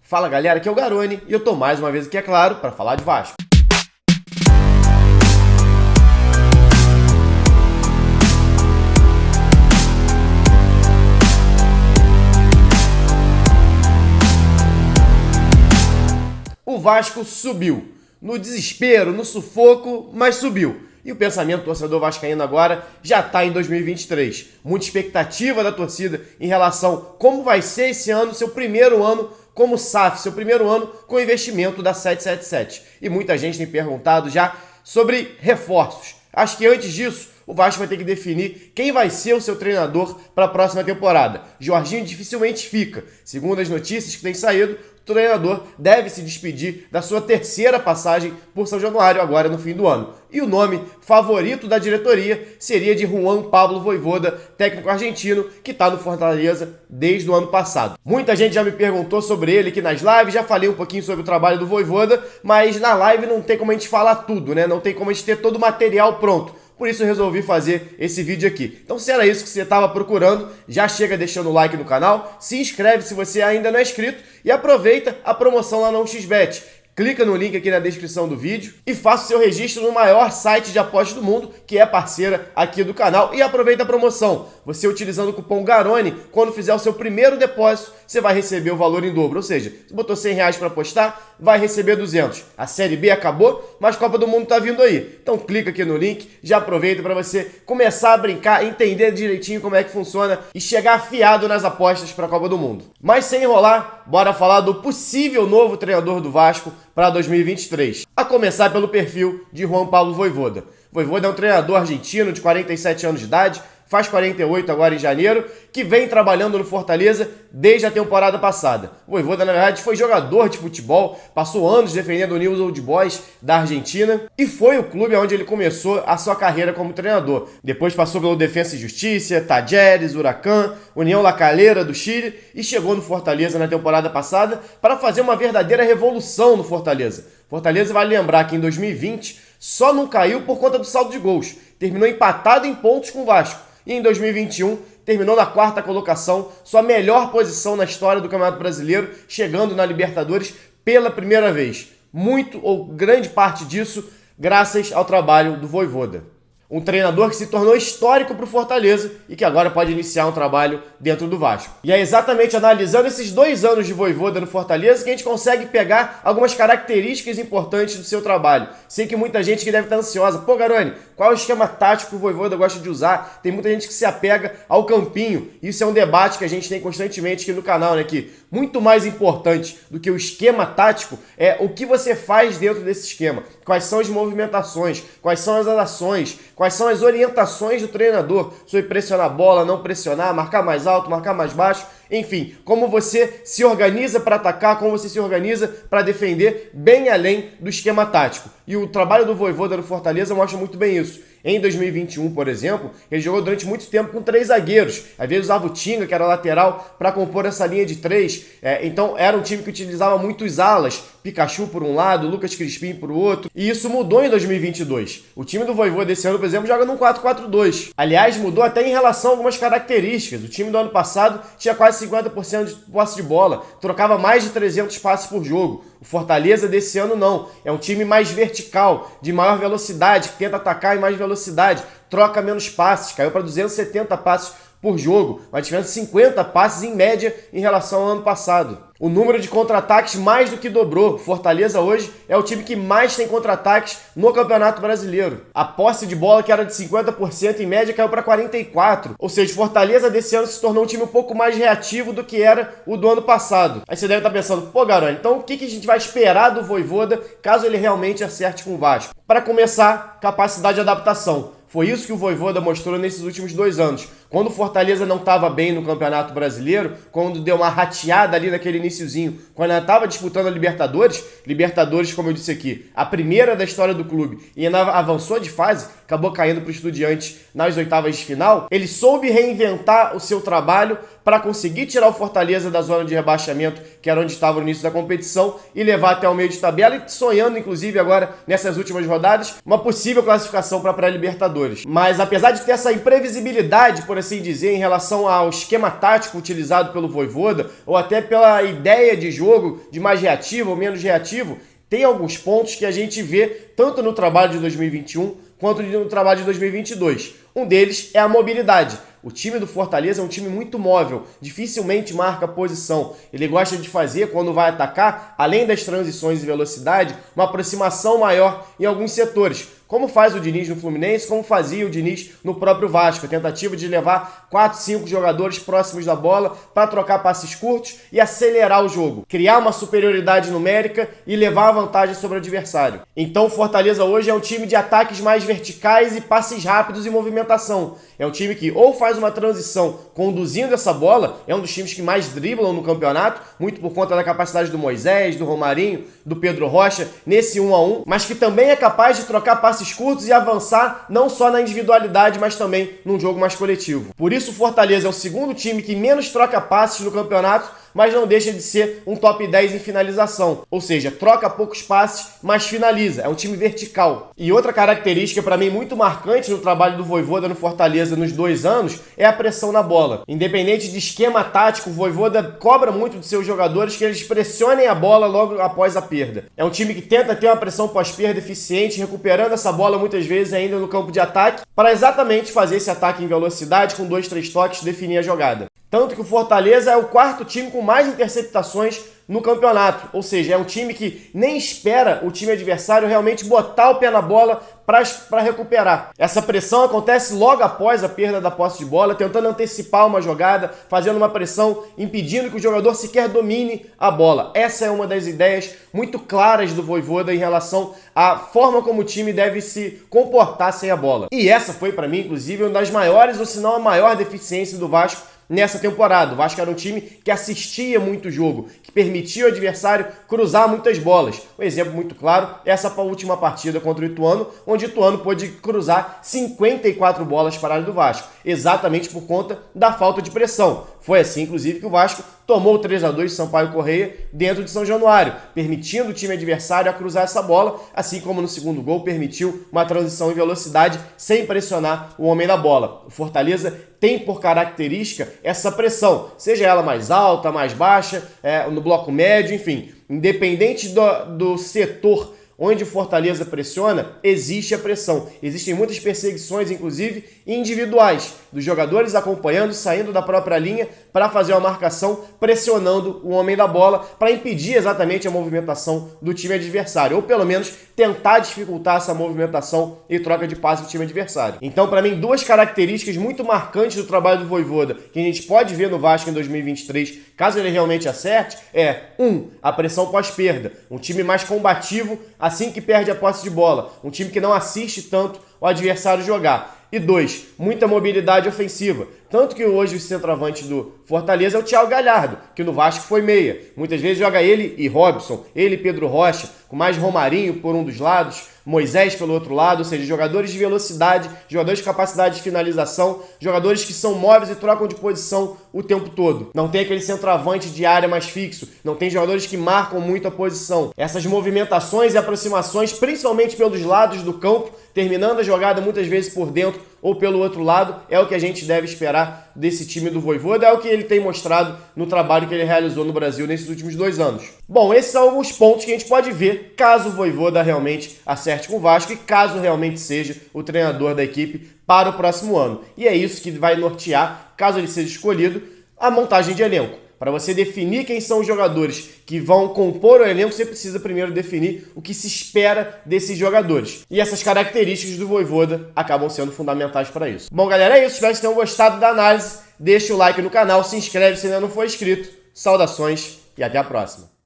Fala galera, aqui é o Garoni e eu tô mais uma vez aqui, é claro, para falar de Vasco. O Vasco subiu. No desespero, no sufoco, mas subiu. E o pensamento do torcedor vascaíno agora já está em 2023. Muita expectativa da torcida em relação a como vai ser esse ano, seu primeiro ano como SAF, seu primeiro ano com investimento da 777. E muita gente tem perguntado já sobre reforços. Acho que antes disso, o Vasco vai ter que definir quem vai ser o seu treinador para a próxima temporada. Jorginho dificilmente fica. Segundo as notícias que têm saído, o treinador deve se despedir da sua terceira passagem por São Januário agora no fim do ano. E o nome favorito da diretoria seria de Juan Pablo Vojvoda, técnico argentino que está no Fortaleza desde o ano passado. Muita gente já me perguntou sobre ele aqui nas lives, já falei um pouquinho sobre o trabalho do Vojvoda, mas na live não tem como a gente falar tudo, né? Não tem como a gente ter todo o material pronto. Por isso eu resolvi fazer esse vídeo aqui. Então se era isso que você estava procurando, já chega deixando o like no canal, se inscreve se você ainda não é inscrito e aproveita a promoção lá no 1xBet. Clica no link aqui na descrição do vídeo e faça o seu registro no maior site de apostas do mundo, que é parceira aqui do canal. E aproveita a promoção. Você utilizando o cupom GARONI, quando fizer o seu primeiro depósito, você vai receber o valor em dobro. Ou seja, se botou R$100 para apostar, vai receber 200. A Série B acabou, mas a Copa do Mundo está vindo aí. Então clica aqui no link, já aproveita para você começar a brincar, entender direitinho como é que funciona e chegar afiado nas apostas para a Copa do Mundo. Mas sem enrolar, bora falar do possível novo treinador do Vasco para 2023. A começar pelo perfil de Juan Pablo Vojvoda. Vojvoda é um treinador argentino de 47 anos de idade, faz 48 agora em janeiro, que vem trabalhando no Fortaleza desde a temporada passada. O Vojvoda, na verdade, foi jogador de futebol, passou anos defendendo o Newell's Old Boys da Argentina e foi o clube onde ele começou a sua carreira como treinador. Depois passou pelo Defensa e Justiça, Talleres, Huracán, União La Calera do Chile e chegou no Fortaleza na temporada passada para fazer uma verdadeira revolução no Fortaleza. Fortaleza vai lembrar que em 2020 só não caiu por conta do saldo de gols. Terminou empatado em pontos com o Vasco. E em 2021 terminou na quarta colocação, sua melhor posição na história do Campeonato Brasileiro, chegando na Libertadores pela primeira vez. Muito ou grande parte disso graças ao trabalho do Vojvoda. Um treinador que se tornou histórico para o Fortaleza e que agora pode iniciar um trabalho dentro do Vasco. E é exatamente analisando esses 2 anos de Vojvoda no Fortaleza que a gente consegue pegar algumas características importantes do seu trabalho. Sei que muita gente que deve estar ansiosa. Pô, Garoni, qual é o esquema tático que o Vojvoda gosta de usar? Tem muita gente que se apega ao campinho. Isso é um debate que a gente tem constantemente aqui no canal, né? Que muito mais importante do que o esquema tático é o que você faz dentro desse esquema. Quais são as movimentações, quais são as ações, quais são as orientações do treinador sobre pressionar a bola, não pressionar, marcar mais alto, marcar mais baixo, enfim, como você se organiza para atacar, como você se organiza para defender bem além do esquema tático. E o trabalho do Vojvoda no Fortaleza mostra muito bem isso. Em 2021, por exemplo, ele jogou durante muito tempo com 3 zagueiros. Às vezes usava o Tinga, que era lateral, para compor essa linha de 3. Então era um time que utilizava muitos alas. Pikachu por um lado, Lucas Crispim por outro. E isso mudou em 2022. O time do Vojvoda desse ano, por exemplo, joga num 4-4-2. Aliás, mudou até em relação a algumas características. O time do ano passado tinha quase 50% de posse de bola. Trocava mais de 300 passes por jogo. O Fortaleza desse ano não. É um time mais vertical, de maior velocidade, que tenta atacar em mais velocidade. Troca menos passes. Caiu para 270 passes por jogo, uma diferença de 50 passes em média em relação ao ano passado. O número de contra-ataques mais do que dobrou. Fortaleza hoje é o time que mais tem contra-ataques no Campeonato Brasileiro. A posse de bola, que era de 50% em média, caiu para 44%. Ou seja, Fortaleza desse ano se tornou um time um pouco mais reativo do que era o do ano passado. Aí você deve estar pensando, pô, Garoni, então o que a gente vai esperar do Vojvoda caso ele realmente acerte com o Vasco? Para começar, capacidade de adaptação. Foi isso que o Vojvoda mostrou nesses últimos 2 anos. Quando o Fortaleza não estava bem no Campeonato Brasileiro, quando deu uma rateada ali naquele iniciozinho, quando ela estava disputando a Libertadores, como eu disse aqui, a primeira da história do clube, e ainda avançou de fase, acabou caindo para o Estudiantes nas oitavas de final, ele soube reinventar o seu trabalho para conseguir tirar o Fortaleza da zona de rebaixamento, que era onde estava no início da competição, e levar até o meio de tabela, e sonhando, inclusive, agora, nessas últimas rodadas, uma possível classificação para a pré-Libertadores. Mas, apesar de ter essa imprevisibilidade, por por assim dizer, em relação ao esquema tático utilizado pelo Vojvoda, ou até pela ideia de jogo de mais reativo ou menos reativo, tem alguns pontos que a gente vê tanto no trabalho de 2021 quanto no trabalho de 2022. Um deles é a mobilidade. O time do Fortaleza é um time muito móvel, dificilmente marca posição. Ele gosta de fazer, quando vai atacar, além das transições e velocidade, uma aproximação maior em alguns setores. Como faz o Diniz no Fluminense, como fazia o Diniz no próprio Vasco. A tentativa de levar 4, 5 jogadores próximos da bola para trocar passes curtos e acelerar o jogo. Criar uma superioridade numérica e levar a vantagem sobre o adversário. Então o Fortaleza hoje é um time de ataques mais verticais e passes rápidos e movimentação. É um time que ou faz uma transição conduzindo essa bola, é um dos times que mais driblam no campeonato, muito por conta da capacidade do Moisés, do Romarinho, do Pedro Rocha, nesse 1 a 1, mas que também é capaz de trocar passes curtos e avançar não só na individualidade, mas também num jogo mais coletivo. Por isso o Fortaleza é o segundo time que menos troca passes no campeonato, mas não deixa de ser um top 10 em finalização. Ou seja, troca poucos passes, mas finaliza. É um time vertical. E outra característica, para mim, muito marcante no trabalho do Vojvoda no Fortaleza nos 2 anos é a pressão na bola. Independente de esquema tático, o Vojvoda cobra muito dos seus jogadores que eles pressionem a bola logo após a perda. É um time que tenta ter uma pressão pós-perda eficiente, recuperando essa bola muitas vezes ainda no campo de ataque, para exatamente fazer esse ataque em velocidade, com 2, 3 toques, definir a jogada. Tanto que o Fortaleza é o 4º time com mais interceptações no campeonato. Ou seja, é um time que nem espera o time adversário realmente botar o pé na bola para recuperar. Essa pressão acontece logo após a perda da posse de bola, tentando antecipar uma jogada, fazendo uma pressão, impedindo que o jogador sequer domine a bola. Essa é uma das ideias muito claras do Vojvoda em relação à forma como o time deve se comportar sem a bola. E essa foi, para mim, inclusive, uma das maiores, ou se não a maior deficiência do Vasco nessa temporada. O Vasco era um time que assistia muito o jogo, que permitia o adversário cruzar muitas bolas. Um exemplo muito claro é essa última partida contra o Ituano, onde o Ituano pôde cruzar 54 bolas para a área do Vasco, exatamente por conta da falta de pressão. Foi assim, inclusive, que o Vasco tomou o 3-2 de Sampaio Corrêa dentro de São Januário, permitindo o time adversário a cruzar essa bola, assim como no segundo gol permitiu uma transição em velocidade sem pressionar o homem da bola. O Fortaleza tem por característica essa pressão, seja ela mais alta, mais baixa, no bloco médio, enfim, independente do setor onde o Fortaleza pressiona, existe a pressão. Existem muitas perseguições, inclusive individuais, dos jogadores acompanhando, saindo da própria linha para fazer uma marcação, pressionando o homem da bola para impedir exatamente a movimentação do time adversário, ou pelo menos tentar dificultar essa movimentação e troca de passe do time adversário. Então, para mim, 2 características muito marcantes do trabalho do Vojvoda, que a gente pode ver no Vasco em 2023, caso ele realmente acerte, é 1. A pressão pós-perda, um time mais combativo assim que perde a posse de bola, um time que não assiste tanto o adversário jogar. E 2, muita mobilidade ofensiva. Tanto que hoje o centroavante do Fortaleza é o Thiago Galhardo, que no Vasco foi meia. Muitas vezes joga ele e Robson, ele e Pedro Rocha, com mais Romarinho por um dos lados, Moisés pelo outro lado, ou seja, jogadores de velocidade, jogadores de capacidade de finalização, jogadores que são móveis e trocam de posição o tempo todo. Não tem aquele centroavante de área mais fixo, não tem jogadores que marcam muito a posição. Essas movimentações e aproximações, principalmente pelos lados do campo, terminando a jogada muitas vezes por dentro ou pelo outro lado, é o que a gente deve esperar desse time do Vojvoda, é o que ele tem mostrado no trabalho que ele realizou no Brasil nesses últimos 2 anos. Bom, esses são alguns pontos que a gente pode ver caso o Vojvoda realmente acerte com o Vasco e caso realmente seja o treinador da equipe para o próximo ano. E é isso que vai nortear, caso ele seja escolhido, a montagem de elenco. Para você definir quem são os jogadores que vão compor o elenco, você precisa primeiro definir o que se espera desses jogadores. E essas características do Vojvoda acabam sendo fundamentais para isso. Bom, galera, é isso. Espero que vocês tenham gostado da análise. Deixa o like no canal, se inscreve se ainda não for inscrito. Saudações e até a próxima.